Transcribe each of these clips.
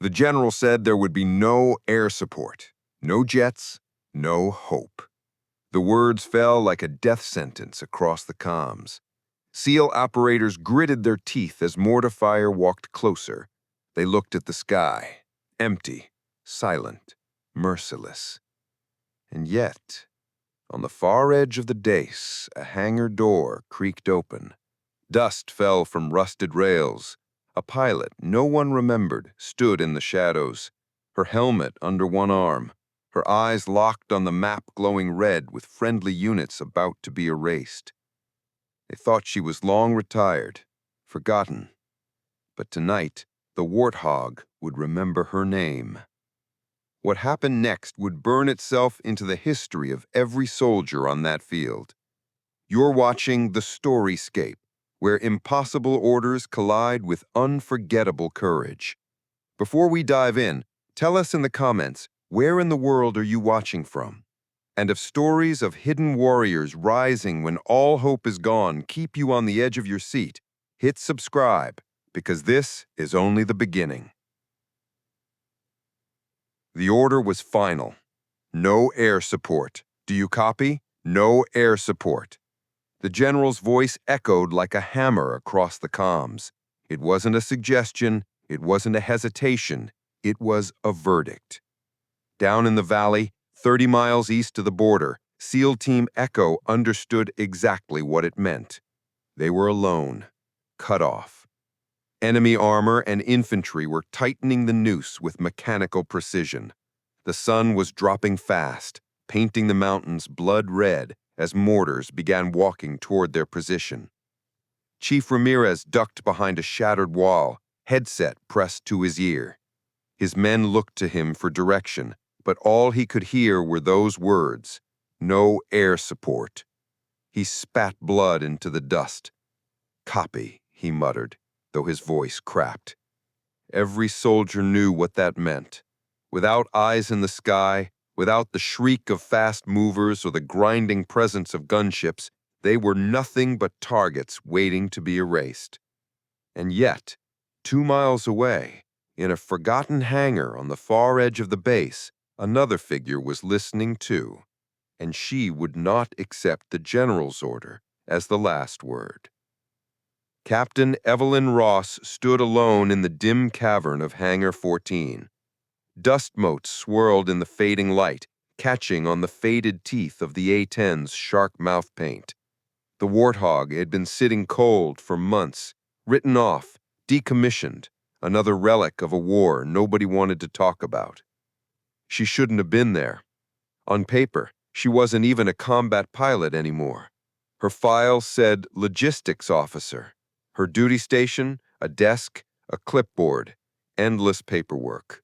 The general said there would be no air support, no jets, no hope. The words fell like a death sentence across the comms. SEAL operators gritted their teeth as Mortifier walked closer. They looked at the sky, empty, silent, merciless. And yet, on the far edge of the dais, a hangar door creaked open. Dust fell from rusted rails. A pilot no one remembered stood in the shadows, her helmet under one arm, her eyes locked on the map glowing red with friendly units about to be erased. They thought she was long retired, forgotten. But tonight, the Warthog would remember her name. What happened next would burn itself into the history of every soldier on that field. You're watching the story Scape, where impossible orders collide with unforgettable courage. Before we dive in, tell us in the comments, where in the world are you watching from? And if stories of hidden warriors rising when all hope is gone keep you on the edge of your seat, hit subscribe, because this is only the beginning. The order was final. No air support. Do you copy? No air support. The general's voice echoed like a hammer across the comms. It wasn't a suggestion, it wasn't a hesitation, it was a verdict. Down in the valley, 30 miles east of the border, SEAL Team Echo understood exactly what it meant. They were alone, cut off. Enemy armor and infantry were tightening the noose with mechanical precision. The sun was dropping fast, painting the mountains blood red as mortars began walking toward their position. Chief Ramirez ducked behind a shattered wall, headset pressed to his ear. His men looked to him for direction, but all he could hear were those words, no air support. He spat blood into the dust. Copy, he muttered, though his voice cracked. Every soldier knew what that meant. Without eyes in the sky, without the shriek of fast movers or the grinding presence of gunships, they were nothing but targets waiting to be erased. And yet, 2 miles away, in a forgotten hangar on the far edge of the base, another figure was listening too, and she would not accept the general's order as the last word. Captain Evelyn Ross stood alone in the dim cavern of Hangar 14. Dust motes swirled in the fading light, catching on the faded teeth of the A-10's shark mouth paint. The Warthog had been sitting cold for months, written off, decommissioned, another relic of a war nobody wanted to talk about. She shouldn't have been there. On paper, she wasn't even a combat pilot anymore. Her file said logistics officer. Her duty station, a desk, a clipboard, endless paperwork.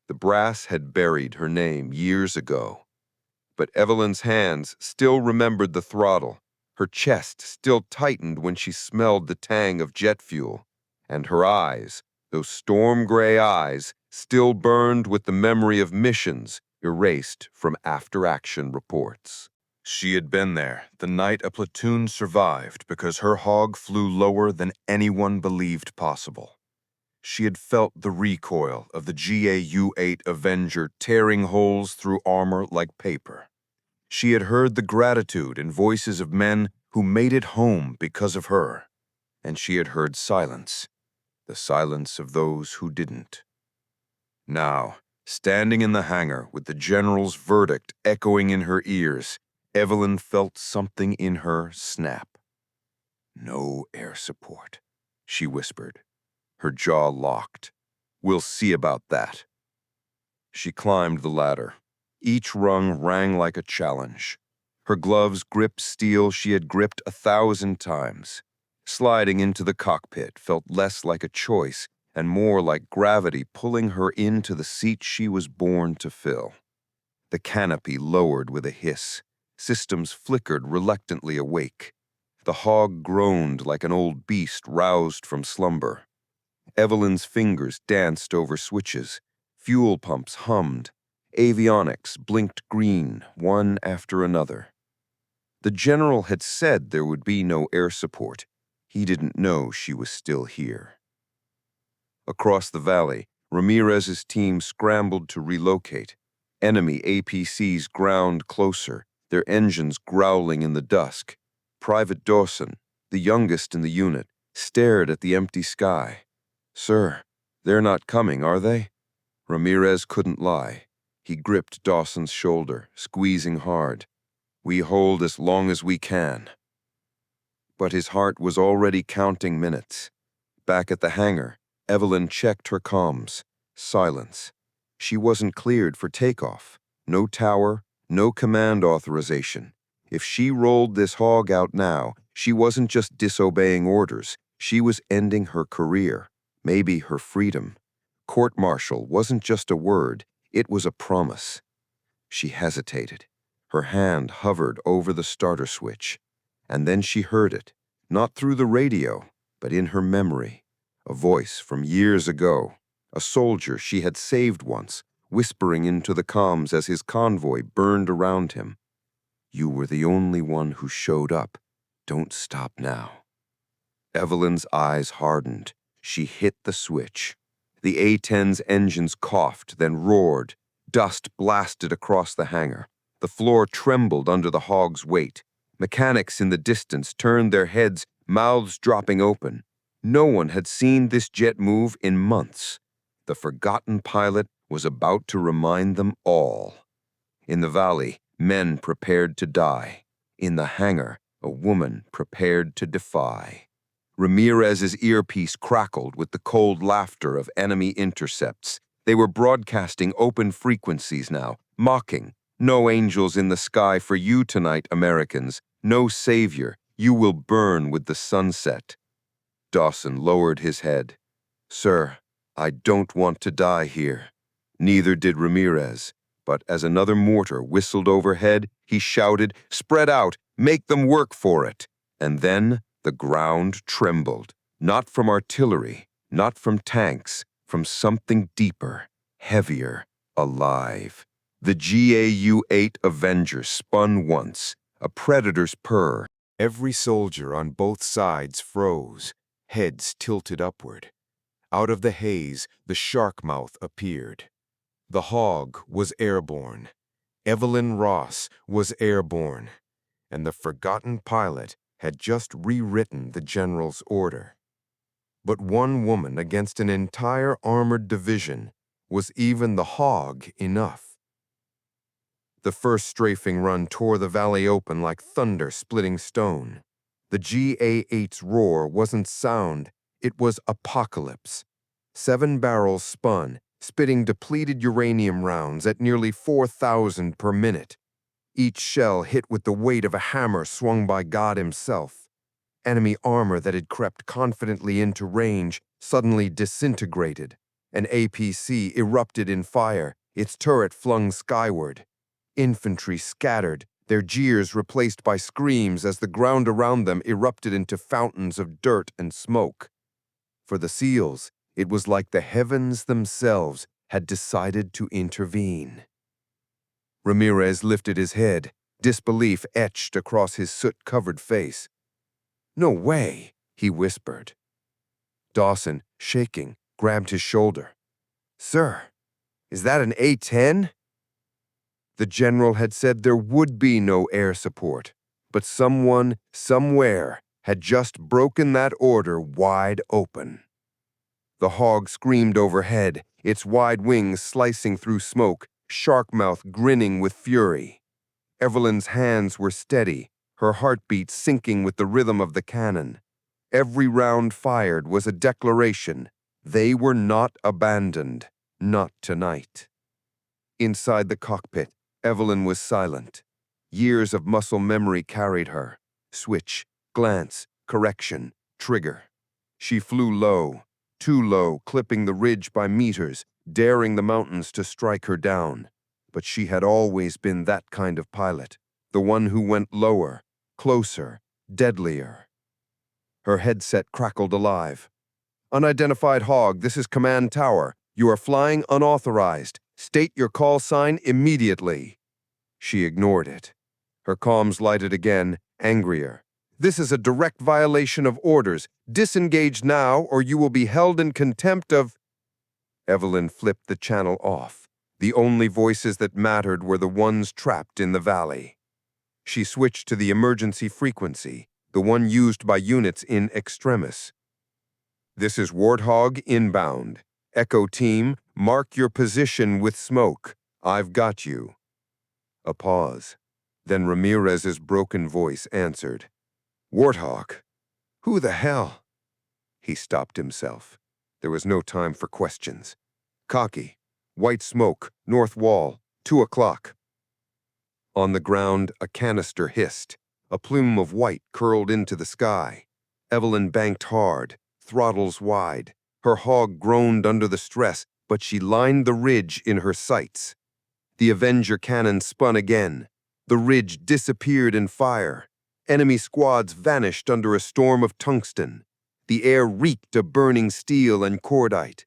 The brass had buried her name years ago. But Evelyn's hands still remembered the throttle. Her chest still tightened when she smelled the tang of jet fuel. And her eyes, those storm-gray eyes, still burned with the memory of missions erased from after-action reports. She had been there the night a platoon survived because her hog flew lower than anyone believed possible. She had felt the recoil of the GAU-8 Avenger tearing holes through armor like paper. She had heard the gratitude in voices of men who made it home because of her. And she had heard silence, the silence of those who didn't. Now, standing in the hangar with the general's verdict echoing in her ears, Evelyn felt something in her snap. No air support, she whispered, her jaw locked. We'll see about that. She climbed the ladder. Each rung rang like a challenge. Her gloves gripped steel she had gripped 1,000 times. Sliding into the cockpit felt less like a choice and more like gravity pulling her into the seat she was born to fill. The canopy lowered with a hiss. Systems flickered reluctantly awake. The hog groaned like an old beast roused from slumber. Evelyn's fingers danced over switches. Fuel pumps hummed. Avionics blinked green, one after another. The general had said there would be no air support. He didn't know she was still here. Across the valley, Ramirez's team scrambled to relocate. Enemy APCs ground closer, their engines growling in the dusk. Private Dawson, the youngest in the unit, stared at the empty sky. "Sir, they're not coming, are they?" Ramirez couldn't lie. He gripped Dawson's shoulder, squeezing hard. "We hold as long as we can." But his heart was already counting minutes. Back at the hangar, Evelyn checked her comms. Silence. She wasn't cleared for takeoff. No tower, no command authorization. If she rolled this hog out now, she wasn't just disobeying orders. She was ending her career, maybe her freedom. Court-martial wasn't just a word, it was a promise. She hesitated. Her hand hovered over the starter switch. And then she heard it, not through the radio, but in her memory. A voice from years ago, a soldier she had saved once, whispering into the comms as his convoy burned around him. "You were the only one who showed up. Don't stop now." Evelyn's eyes hardened. She hit the switch. The A-10's engines coughed, then roared. Dust blasted across the hangar. The floor trembled under the hog's weight. Mechanics in the distance turned their heads, mouths dropping open. No one had seen this jet move in months. The forgotten pilot was about to remind them all. In the valley, men prepared to die. In the hangar, a woman prepared to defy. Ramirez's earpiece crackled with the cold laughter of enemy intercepts. They were broadcasting open frequencies now, mocking. "No angels in the sky for you tonight, Americans. No savior. You will burn with the sunset." Dawson lowered his head. "Sir, I don't want to die here." Neither did Ramirez. But as another mortar whistled overhead, he shouted, "Spread out! Make them work for it!" And then the ground trembled. Not from artillery, not from tanks, from something deeper, heavier, alive. The GAU-8 Avenger spun once, a predator's purr. Every soldier on both sides froze, heads tilted upward. Out of the haze, the shark mouth appeared. The hog was airborne. Evelyn Ross was airborne. And the forgotten pilot had just rewritten the general's order. But one woman against an entire armored division, was even the hog enough? The first strafing run tore the valley open like thunder splitting stone. The GA-8's roar wasn't sound, it was apocalypse. 7 barrels spun, spitting depleted uranium rounds at nearly 4,000 per minute. Each shell hit with the weight of a hammer swung by God himself. Enemy armor that had crept confidently into range suddenly disintegrated. An APC erupted in fire, its turret flung skyward. Infantry scattered, their jeers replaced by screams as the ground around them erupted into fountains of dirt and smoke. For the SEALs, it was like the heavens themselves had decided to intervene. Ramirez lifted his head, disbelief etched across his soot-covered face. "No way," he whispered. Dawson, shaking, grabbed his shoulder. "Sir, is that an A-10? The general had said there would be no air support, but someone, somewhere, had just broken that order wide open. The hog screamed overhead, its wide wings slicing through smoke, shark mouth grinning with fury. Evelyn's hands were steady, her heartbeat syncing with the rhythm of the cannon. Every round fired was a declaration. They were not abandoned, not tonight. Inside the cockpit, Evelyn was silent. Years of muscle memory carried her. Switch, glance, correction, trigger. She flew low, too low, clipping the ridge by meters, daring the mountains to strike her down. But she had always been that kind of pilot, the one who went lower, closer, deadlier. Her headset crackled alive. "Unidentified hog, this is Command Tower. You are flying unauthorized. State your call sign immediately." She ignored it. Her comms lighted again, angrier. "This is a direct violation of orders. Disengage now, or you will be held in contempt of—" Evelyn flipped the channel off. The only voices that mattered were the ones trapped in the valley. She switched to the emergency frequency, the one used by units in extremis. "This is Warthog inbound. Echo team, mark your position with smoke. I've got you." A pause. Then Ramirez's broken voice answered. "Warthog? Who the hell?" He stopped himself. There was no time for questions. "Cocky. White smoke, north wall, 2 o'clock. On the ground, a canister hissed. A plume of white curled into the sky. Evelyn banked hard, throttles wide. Her hog groaned under the stress, but she lined the ridge in her sights. The Avenger cannon spun again. The ridge disappeared in fire. Enemy squads vanished under a storm of tungsten. The air reeked of burning steel and cordite.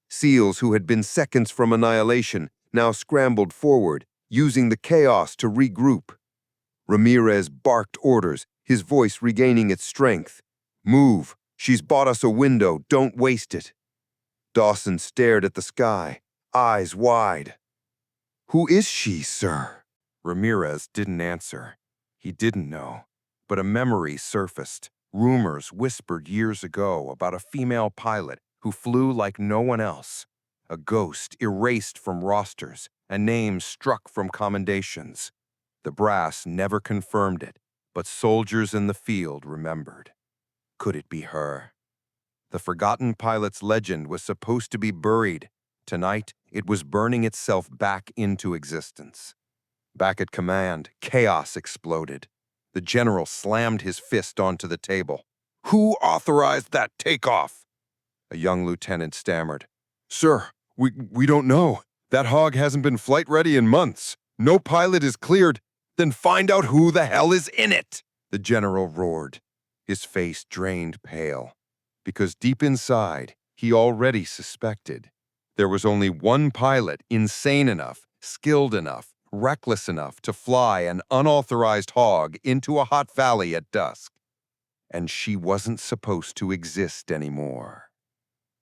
SEALs who had been seconds from annihilation now scrambled forward, using the chaos to regroup. Ramirez barked orders, his voice regaining its strength. "Move. She's bought us a window. Don't waste it." Dawson stared at the sky, eyes wide. "Who is she, sir?" Ramirez didn't answer. He didn't know. But a memory surfaced. Rumors whispered years ago about a female pilot who flew like no one else. A ghost erased from rosters, a name struck from commendations. The brass never confirmed it, but soldiers in the field remembered. Could it be her? The forgotten pilot's legend was supposed to be buried. Tonight, it was burning itself back into existence. Back at command, chaos exploded. The general slammed his fist onto the table. "Who authorized that takeoff?" A young lieutenant stammered. "Sir, we don't know. That hog hasn't been flight ready in months. No pilot is cleared." "Then find out who the hell is in it!" the general roared. His face drained pale, because deep inside, he already suspected. There was only one pilot insane enough, skilled enough, reckless enough to fly an unauthorized hog into a hot valley at dusk. And she wasn't supposed to exist anymore.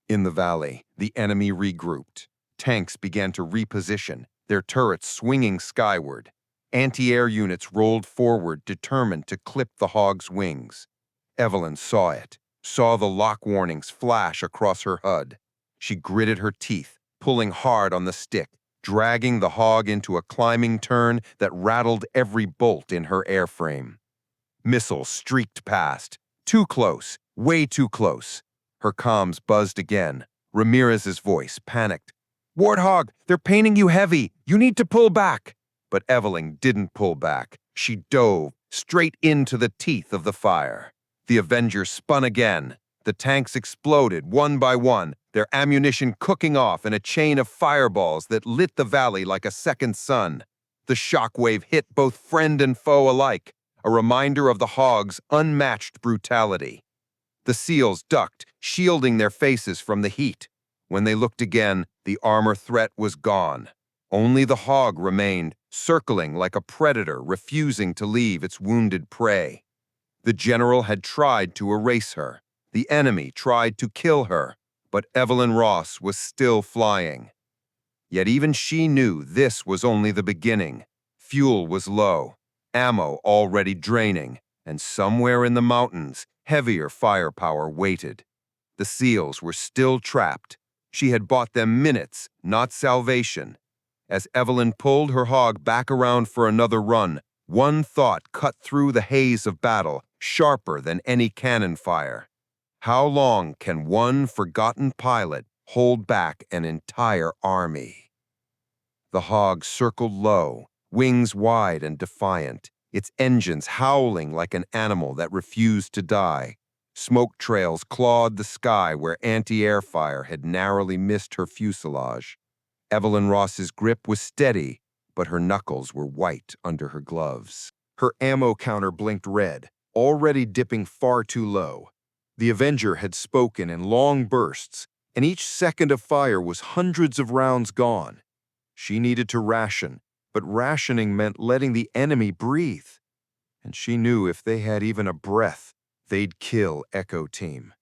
In the valley, the enemy regrouped. Tanks began to reposition, their turrets swinging skyward. Anti-air units rolled forward, determined to clip the hog's wings. Evelyn saw it, saw the lock warnings flash across her HUD. She gritted her teeth, pulling hard on the stick, dragging the hog into a climbing turn that rattled every bolt in her airframe. Missiles streaked past. Too close, way too close. Her comms buzzed again. Ramirez's voice panicked. "Warthog, they're painting you heavy. You need to pull back." But Evelyn didn't pull back. She dove straight into the teeth of the fire. The Avenger spun again. The tanks exploded one by one, their ammunition cooking off in a chain of fireballs that lit the valley like a second sun. The shockwave hit both friend and foe alike, a reminder of the hog's unmatched brutality. The SEALs ducked, shielding their faces from the heat. When they looked again, the armor threat was gone. Only the hog remained, circling like a predator refusing to leave its wounded prey. The general had tried to erase her. The enemy tried to kill her, but Evelyn Ross was still flying. Yet even she knew this was only the beginning. Fuel was low, ammo already draining, and somewhere in the mountains, heavier firepower waited. The SEALs were still trapped. She had bought them minutes, not salvation. As Evelyn pulled her hog back around for another run, one thought cut through the haze of battle, sharper than any cannon fire. How long can one forgotten pilot hold back an entire army? The hog circled low, wings wide and defiant, its engines howling like an animal that refused to die. Smoke trails clawed the sky where anti-air fire had narrowly missed her fuselage. Evelyn Ross's grip was steady, but her knuckles were white under her gloves. Her ammo counter blinked red, already dipping far too low. The Avenger had spoken in long bursts, and each second of fire was hundreds of rounds gone. She needed to ration, but rationing meant letting the enemy breathe. And she knew if they had even a breath, they'd kill Echo Team.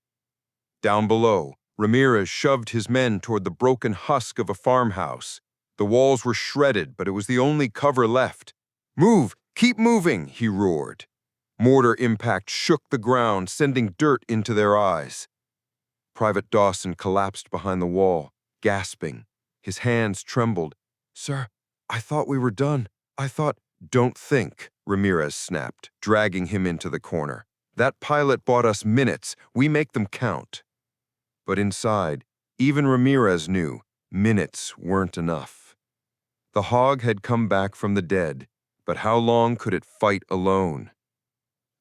Down below, Ramirez shoved his men toward the broken husk of a farmhouse. The walls were shredded, but it was the only cover left. "Move! Keep moving!" he roared. Mortar impact shook the ground, sending dirt into their eyes. Private Dawson collapsed behind the wall, gasping. His hands trembled. "Sir, I thought we were done. I thought—" "Don't think," Ramirez snapped, dragging him into the corner. "That pilot bought us minutes. We make them count." But inside, even Ramirez knew minutes weren't enough. The hog had come back from the dead, but how long could it fight alone?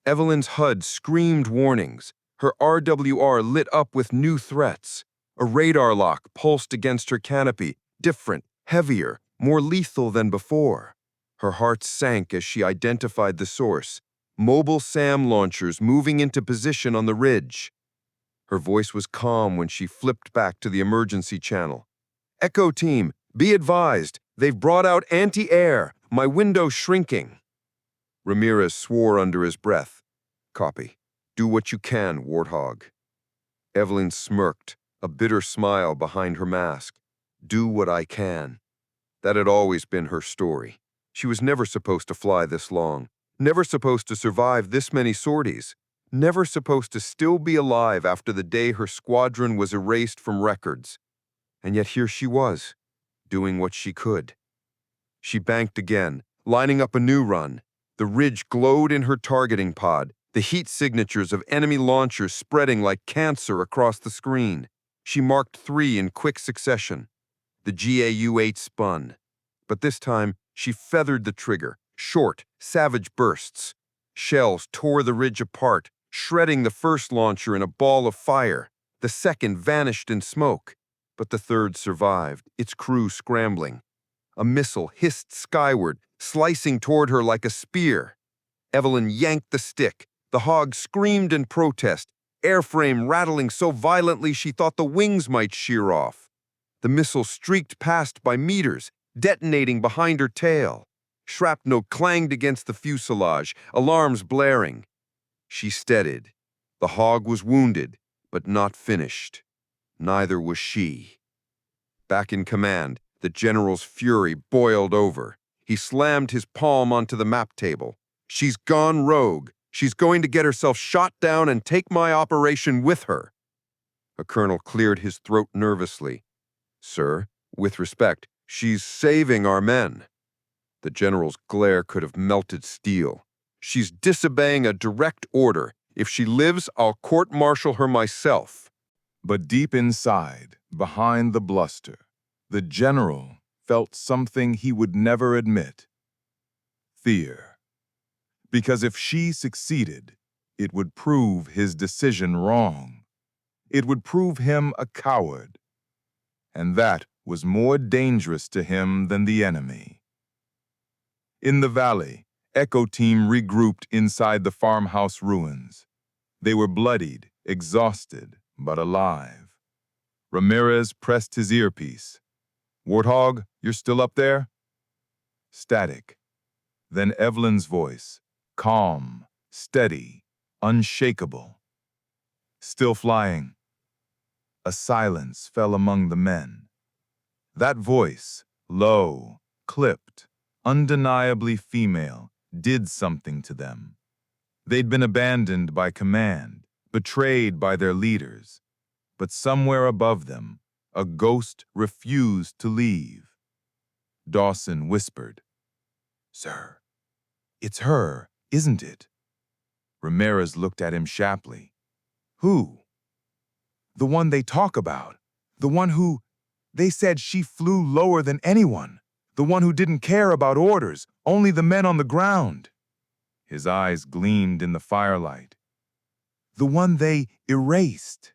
Evelyn's HUD screamed warnings. Her RWR lit up with new threats. A radar lock pulsed against her canopy, different, heavier, more lethal than before. Her heart sank as she identified the source. Mobile SAM launchers moving into position on the ridge. Her voice was calm when she flipped back to the emergency channel. "Echo team, be advised, they've brought out anti-air. My window's shrinking." Ramirez swore under his breath. "Copy. Do what you can, Warthog." Evelyn smirked, a bitter smile behind her mask. "Do what I can." That had always been her story. She was never supposed to fly this long, never supposed to survive this many sorties, never supposed to still be alive after the day her squadron was erased from records. And yet here she was, doing what she could. She banked again, lining up a new run. The ridge glowed in her targeting pod, the heat signatures of enemy launchers spreading like cancer across the screen. She marked 3 in quick succession. The GAU-8 spun. But this time, she feathered the trigger, short, savage bursts. Shells tore the ridge apart, shredding the first launcher in a ball of fire. The second vanished in smoke. But the third survived, its crew scrambling. A missile hissed skyward, slicing toward her like a spear. Evelyn yanked the stick. The hog screamed in protest, airframe rattling so violently she thought the wings might shear off. The missile streaked past by meters, detonating behind her tail. Shrapnel clanged against the fuselage, alarms blaring. She steadied. The hog was wounded, but not finished. Neither was she. Back in command, the general's fury boiled over. He slammed his palm onto the map table. "She's gone rogue. She's going to get herself shot down and take my operation with her." A colonel cleared his throat nervously. "Sir, with respect, she's saving our men." The general's glare could have melted steel. "She's disobeying a direct order. If she lives, I'll court-martial her myself." But deep inside, behind the bluster, the general felt something he would never admit. Fear. Because if she succeeded, it would prove his decision wrong. It would prove him a coward. And that was more dangerous to him than the enemy. In the valley, Echo Team regrouped inside the farmhouse ruins. They were bloodied, exhausted, but alive. Ramirez pressed his earpiece. "Warthog, you're still up there?" Static. Then Evelyn's voice, calm, steady, unshakable. "Still flying." A silence fell among the men. That voice, low, clipped, undeniably female, did something to them. They'd been abandoned by command, betrayed by their leaders. But somewhere above them, a ghost refused to leave. Dawson whispered, "Sir, it's her, isn't it?" Ramirez looked at him sharply. "Who?" "The one they talk about. The one who... They said she flew lower than anyone. The one who didn't care about orders, only the men on the ground." His eyes gleamed in the firelight. "The one they erased."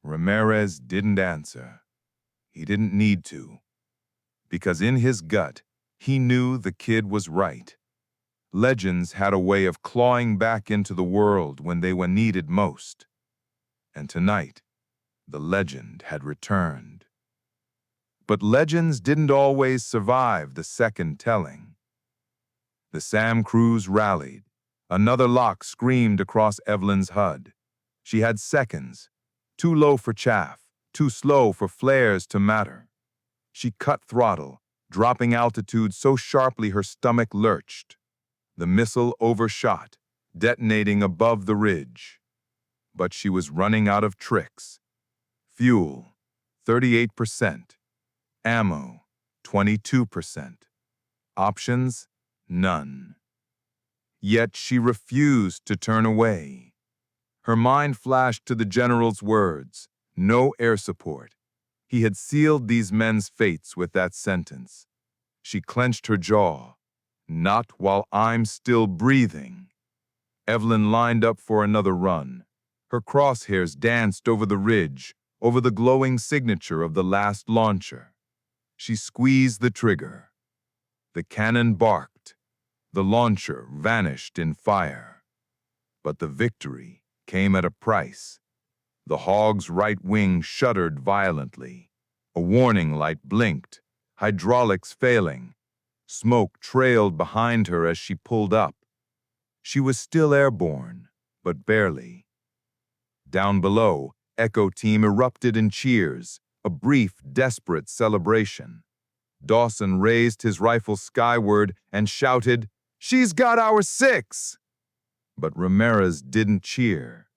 Ramirez didn't answer. He didn't need to. Because in his gut, he knew the kid was right. Legends had a way of clawing back into the world when they were needed most. And tonight, the legend had returned. But legends didn't always survive the second telling. The SAM crews rallied. Another lock screamed across Evelyn's HUD. She had seconds, Too low for chaff, too slow for flares to matter. She cut throttle, dropping altitude so sharply her stomach lurched. The missile overshot, detonating above the ridge. But she was running out of tricks. Fuel, 38%. Ammo, 22%. Options, none. Yet she refused to turn away. Her mind flashed to the general's words, no air support. He had sealed these men's fates with that sentence. She clenched her jaw. Not while I'm still breathing. Evelyn lined up for another run. Her crosshairs danced over the ridge, over the glowing signature of the last launcher. She squeezed the trigger. The cannon barked. The launcher vanished in fire. But the victory came at a price. The Hog's right wing shuddered violently. A warning light blinked, hydraulics failing. Smoke trailed behind her as she pulled up. She was still airborne, but barely. Down below, Echo Team erupted in cheers, a brief, desperate celebration. Dawson raised his rifle skyward and shouted, "She's got our 6!" But Ramirez didn't cheer.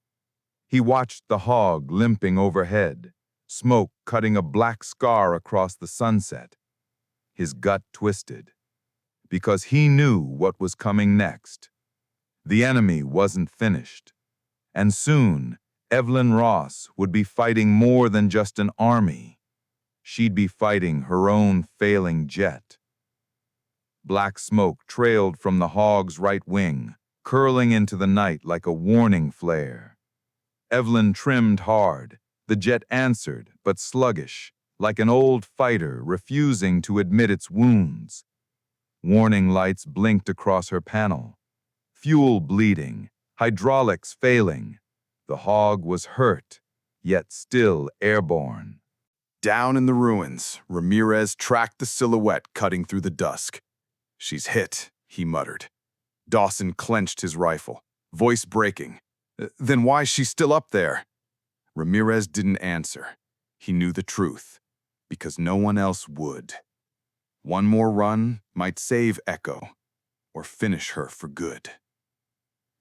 He watched the Hog limping overhead, smoke cutting a black scar across the sunset. His gut twisted, because he knew what was coming next. The enemy wasn't finished, and soon Evelyn Ross would be fighting more than just an army. She'd be fighting her own failing jet. Black smoke trailed from the Hog's right wing, curling into the night like a warning flare. Evelyn trimmed hard. The jet answered, but sluggish, like an old fighter refusing to admit its wounds. Warning lights blinked across her panel. Fuel bleeding, hydraulics failing. The Hog was hurt, yet still airborne. Down in the ruins, Ramirez tracked the silhouette cutting through the dusk. "She's hit," he muttered. Dawson clenched his rifle, voice breaking. "Then why's she still up there?" Ramirez didn't answer. He knew the truth, because no one else would. One more run might save Echo, or finish her for good.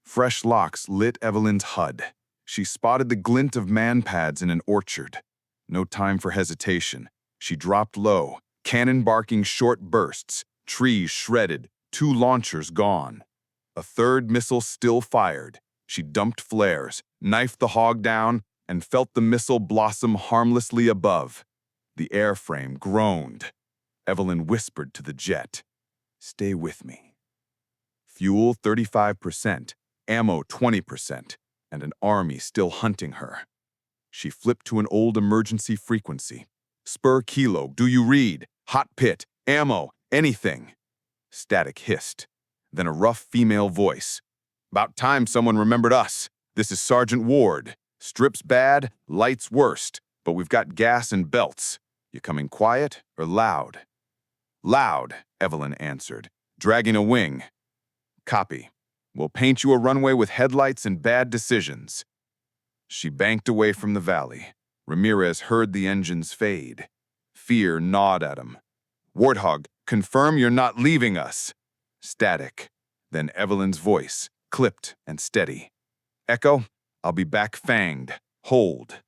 Fresh locks lit Evelyn's HUD. She spotted the glint of man-pads in an orchard. No time for hesitation. She dropped low, cannon barking short bursts, trees shredded, 2 launchers gone. A third missile still fired. She dumped flares, knifed the Hog down, and felt the missile blossom harmlessly above. The airframe groaned. Evelyn whispered to the jet, "Stay with me." Fuel 35%, ammo 20%, and an army still hunting her. She flipped to an old emergency frequency. "Spur Kilo, do you read? Hot pit, ammo, anything." Static hissed. Then a rough female voice. "About time someone remembered us. This is Sergeant Ward. Strips bad, lights worst, but we've got gas and belts. You coming quiet or loud?" "Loud," Evelyn answered, dragging a wing. "Copy. We'll paint you a runway with headlights and bad decisions." She banked away from the valley. Ramirez heard the engines fade. Fear gnawed at him. "Warthog, confirm you're not leaving us." Static. Then Evelyn's voice, clipped and steady. "Echo, I'll be back fanged. Hold."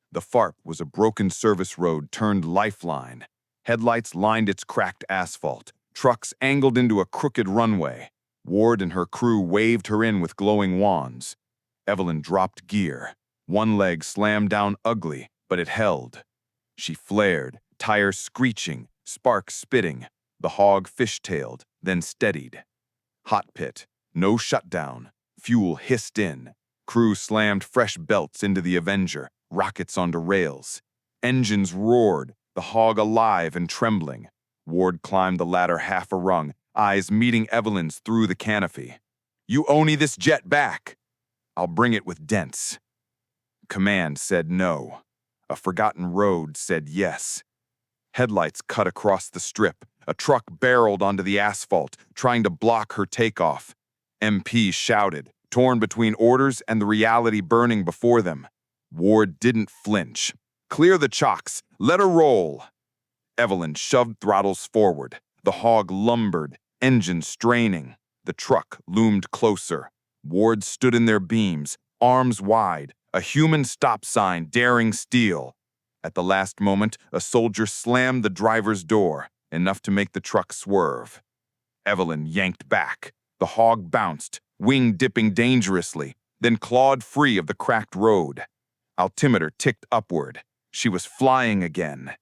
The FARP was a broken service road turned lifeline. Headlights lined its cracked asphalt. Trucks angled into a crooked runway. Ward and her crew waved her in with glowing wands. Evelyn dropped gear. One leg slammed down ugly, but it held. She flared, tires screeching, sparks spitting. The Hog fishtailed, then steadied. Hot pit, no shutdown. Fuel hissed in. Crew slammed fresh belts into the Avenger, rockets onto rails. Engines roared, the Hog alive and trembling. Ward climbed the ladder half a rung, eyes meeting Evelyn's through the canopy. "You owe me this jet back." "I'll bring it with dents." Command said no. A forgotten road said yes. Headlights cut across the strip. A truck barreled onto the asphalt, trying to block her takeoff. MP shouted, torn between orders and the reality burning before them. Ward didn't flinch. "Clear the chocks. Let her roll." Evelyn shoved throttles forward. The Hog lumbered, engine straining. The truck loomed closer. Ward stood in their beams, arms wide, a human stop sign daring steel. At the last moment, a soldier slammed the driver's door, enough to make the truck swerve. Evelyn yanked back. The Hog bounced, wing dipping dangerously, then clawed free of the cracked road. Altimeter ticked upward. She was flying again.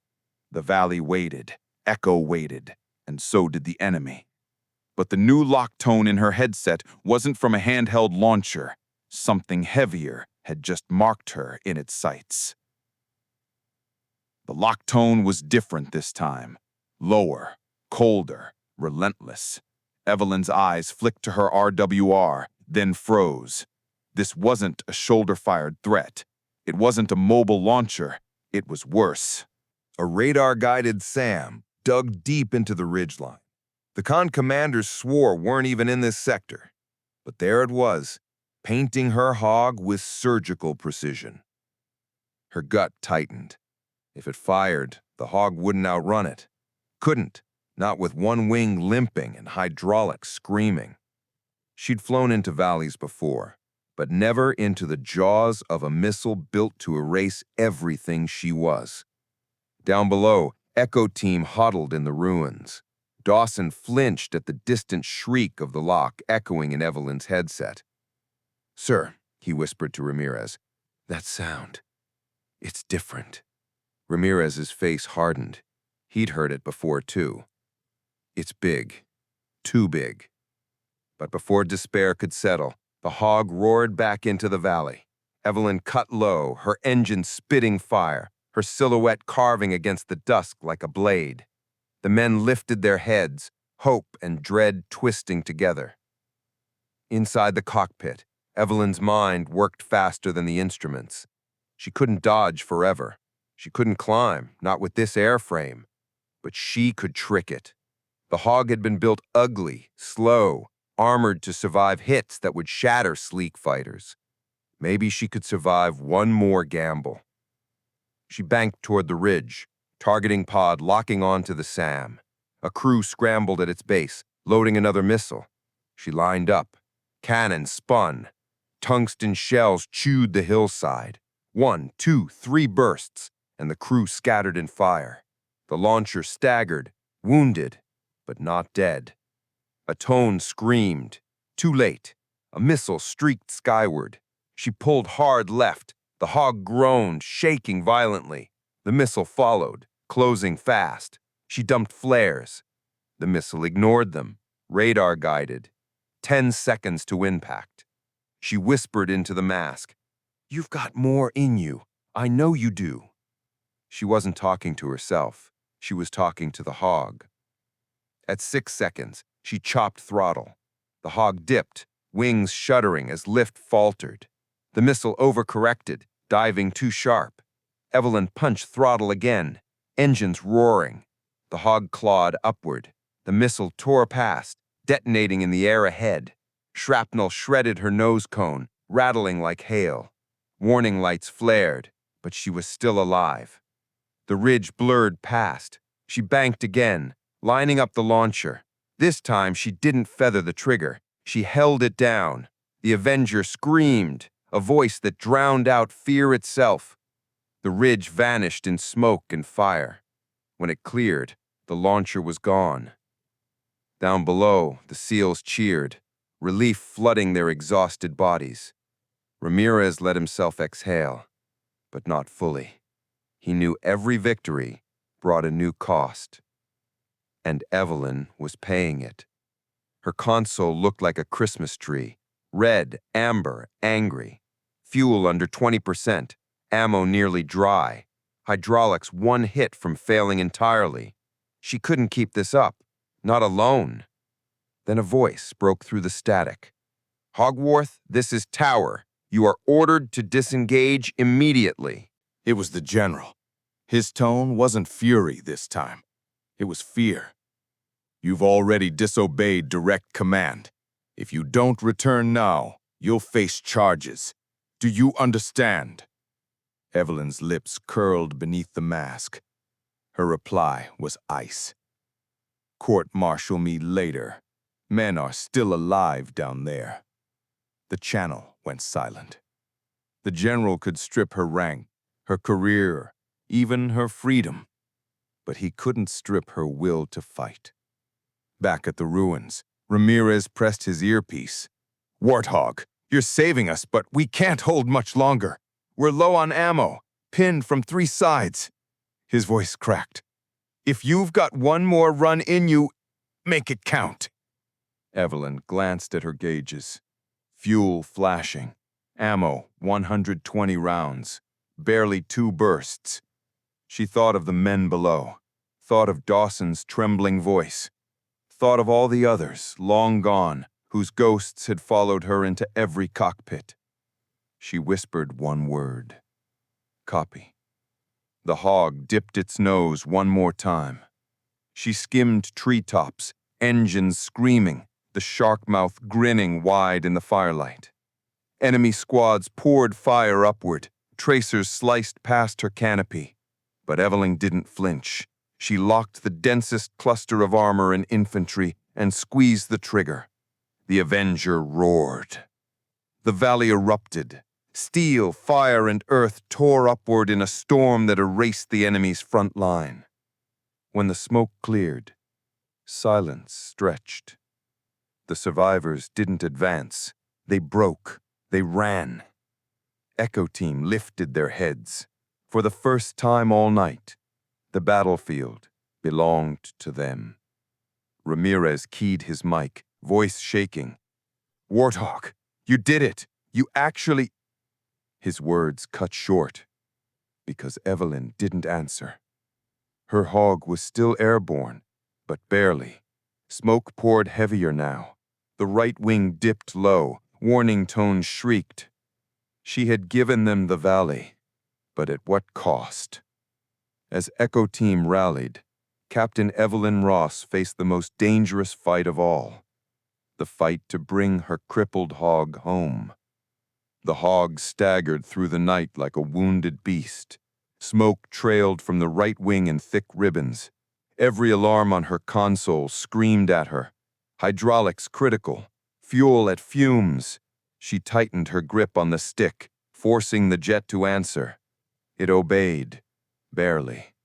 The valley waited, Echo waited, and so did the enemy. But the new lock tone in her headset wasn't from a handheld launcher. Something heavier had just marked her in its sights. The lock tone was different this time. Lower, colder, relentless. Evelyn's eyes flicked to her RWR, then froze. This wasn't a shoulder-fired threat. It wasn't a mobile launcher. It was worse. A radar-guided SAM dug deep into the ridgeline. The con commanders swore weren't even in this sector. But there it was, painting her Hog with surgical precision. Her gut tightened. If it fired, the Hog wouldn't outrun it. Couldn't, not with one wing limping and hydraulics screaming. She'd flown into valleys before, but never into the jaws of a missile built to erase everything she was. Down below, Echo Team huddled in the ruins. Dawson flinched at the distant shriek of the lock echoing in Evelyn's headset. "Sir," he whispered to Ramirez, "that sound. It's different." Ramirez's face hardened. He'd heard it before, too. It's big. Too big. But before despair could settle, the Hog roared back into the valley. Evelyn cut low, her engine spitting fire, her silhouette carving against the dusk like a blade. The men lifted their heads, hope and dread twisting together. Inside the cockpit, Evelyn's mind worked faster than the instruments. She couldn't dodge forever. She couldn't climb, not with this airframe. But she could trick it. The Hog had been built ugly, slow, armored to survive hits that would shatter sleek fighters. Maybe she could survive one more gamble. She banked toward the ridge, targeting pod locking onto the SAM. A crew scrambled at its base, loading another missile. She lined up. Cannon spun. Tungsten shells chewed the hillside. 1, 2, 3 bursts, and the crew scattered in fire. The launcher staggered, wounded, but not dead. A tone screamed. Too late. A missile streaked skyward. She pulled hard left. The Hog groaned, shaking violently. The missile followed, closing fast. She dumped flares. The missile ignored them, radar-guided. 10 seconds to impact. She whispered into the mask, "You've got more in you. I know you do." She wasn't talking to herself. She was talking to the Hog. At 6 seconds, she chopped throttle. The Hog dipped, wings shuddering as lift faltered. The missile overcorrected, diving too sharp. Evelyn punched throttle again, engines roaring. The Hog clawed upward. The missile tore past, detonating in the air ahead. Shrapnel shredded her nose cone, rattling like hail. Warning lights flared, but she was still alive. The ridge blurred past. She banked again, lining up the launcher. This time she didn't feather the trigger. She held it down. The Avenger screamed, a voice that drowned out fear itself. The ridge vanished in smoke and fire. When it cleared, the launcher was gone. Down below, the SEALs cheered, relief flooding their exhausted bodies. Ramirez let himself exhale, but not fully. He knew every victory brought a new cost. And Evelyn was paying it. Her console looked like a Christmas tree, red, amber, angry. Fuel under 20%, ammo nearly dry. Hydraulics one hit from failing entirely. She couldn't keep this up, not alone. Then a voice broke through the static. "Hogwarth, this is Tower. You are ordered to disengage immediately." It was the general. His tone wasn't fury this time. It was fear. "You've already disobeyed direct command. If you don't return now, you'll face charges. Do you understand?" Evelyn's lips curled beneath the mask. Her reply was ice. Court-martial me later. Men are still alive down there. The channel went silent. The general could strip her rank, her career, even her freedom. But he couldn't strip her will to fight. Back at the ruins, Ramirez pressed his earpiece. "Warthog, you're saving us, but we can't hold much longer. We're low on ammo, pinned from 3 sides." His voice cracked. "If you've got one more run in you, make it count." Evelyn glanced at her gauges. Fuel flashing. Ammo, 120 rounds. Barely 2 bursts. She thought of the men below. Thought of Dawson's trembling voice. Thought of all the others, long gone, whose ghosts had followed her into every cockpit. She whispered one word. "Copy." The hog dipped its nose one more time. She skimmed treetops, engines screaming, the shark mouth grinning wide in the firelight. Enemy squads poured fire upward, tracers sliced past her canopy. But Evelyn didn't flinch. She locked the densest cluster of armor and infantry and squeezed the trigger. The Avenger roared. The valley erupted. Steel, fire, and earth tore upward in a storm that erased the enemy's front line. When the smoke cleared, silence stretched. The survivors didn't advance. They broke. They ran. Echo Team lifted their heads. For the first time all night, the battlefield belonged to them. Ramirez keyed his mic, voice shaking. "Warthog, you did it! You actually—" His words cut short, because Evelyn didn't answer. Her hog was still airborne, but barely. Smoke poured heavier now. The right wing dipped low, warning tones shrieked. She had given them the valley, but at what cost? As Echo Team rallied, Captain Evelyn Ross faced the most dangerous fight of all. The fight to bring her crippled hog home. The hog staggered through the night like a wounded beast. Smoke trailed from the right wing in thick ribbons. Every alarm on her console screamed at her. Hydraulics critical. Fuel at fumes. She tightened her grip on the stick, forcing the jet to answer. It obeyed, barely.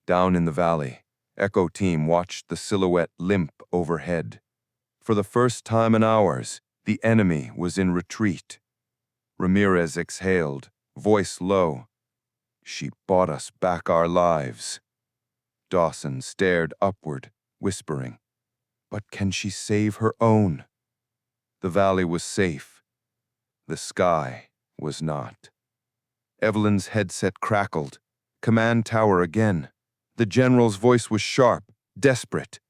Down in the valley, Echo Team watched the silhouette limp overhead. For the first time in hours, the enemy was in retreat. Ramirez exhaled, voice low. "She bought us back our lives." Dawson stared upward, whispering, "But can she save her own?" The valley was safe. The sky was not. Evelyn's headset crackled. Command tower again. The general's voice was sharp, desperate.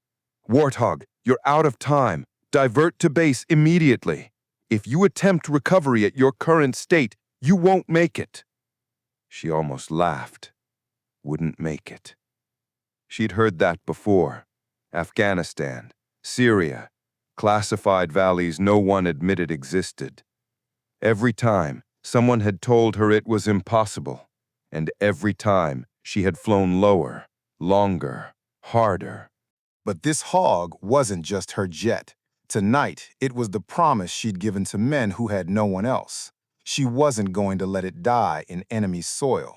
"Warthog, you're out of time. Divert to base immediately. If you attempt recovery at your current state, you won't make it." She almost laughed. Wouldn't make it. She'd heard that before. Afghanistan, Syria, classified valleys no one admitted existed. Every time, someone had told her it was impossible. And every time, she had flown lower, longer, harder. But this hog wasn't just her jet. Tonight, it was the promise she'd given to men who had no one else. She wasn't going to let it die in enemy soil.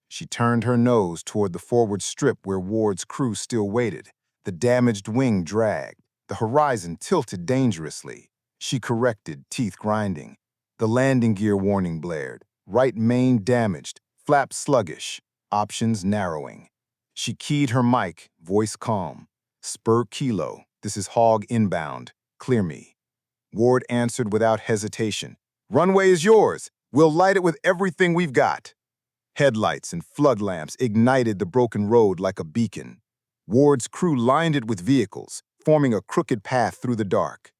She turned her nose toward the forward strip where Ward's crew still waited. The damaged wing dragged. The horizon tilted dangerously. She corrected, teeth grinding. The landing gear warning blared. Right main damaged, flap sluggish, options narrowing. She keyed her mic, voice calm. "Spur Kilo, this is Hog inbound. Clear me." Ward answered without hesitation. "Runway is yours. We'll light it with everything we've got." Headlights and flood lamps ignited the broken road like a beacon. Ward's crew lined it with vehicles, forming a crooked path through the dark.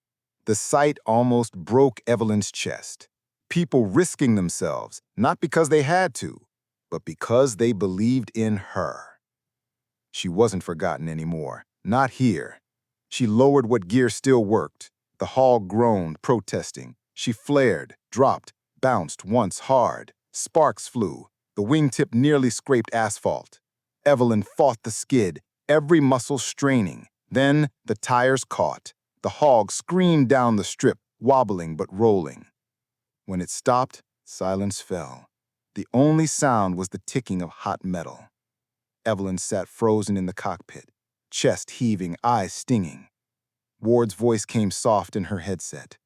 The sight almost broke Evelyn's chest. People risking themselves, not because they had to, but because they believed in her. She wasn't forgotten anymore, not here. She lowered what gear still worked. The hog groaned, protesting. She flared, dropped, bounced once hard. Sparks flew. The wingtip nearly scraped asphalt. Evelyn fought the skid, every muscle straining. Then the tires caught. The hog screamed down the strip, wobbling but rolling. When it stopped, silence fell. The only sound was the ticking of hot metal. Evelyn sat frozen in the cockpit, chest heaving, eyes stinging. Ward's voice came soft in her headset.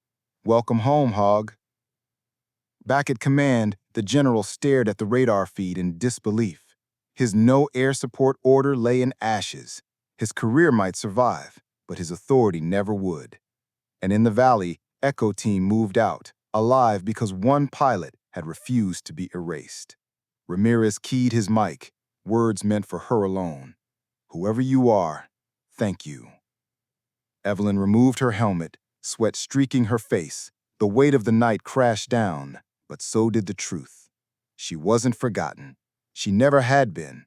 "Welcome home, Hog." Back at command, the general stared at the radar feed in disbelief. His no air support order lay in ashes. His career might survive, but his authority never would. And in the valley, Echo Team moved out, alive because one pilot had refused to be erased. Ramirez keyed his mic, words meant for her alone. "Whoever you are, thank you." Evelyn removed her helmet, sweat streaking her face. The weight of the night crashed down, but so did the truth. She wasn't forgotten. She never had been,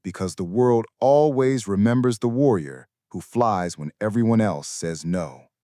because the world always remembers the warrior who flies when everyone else says no.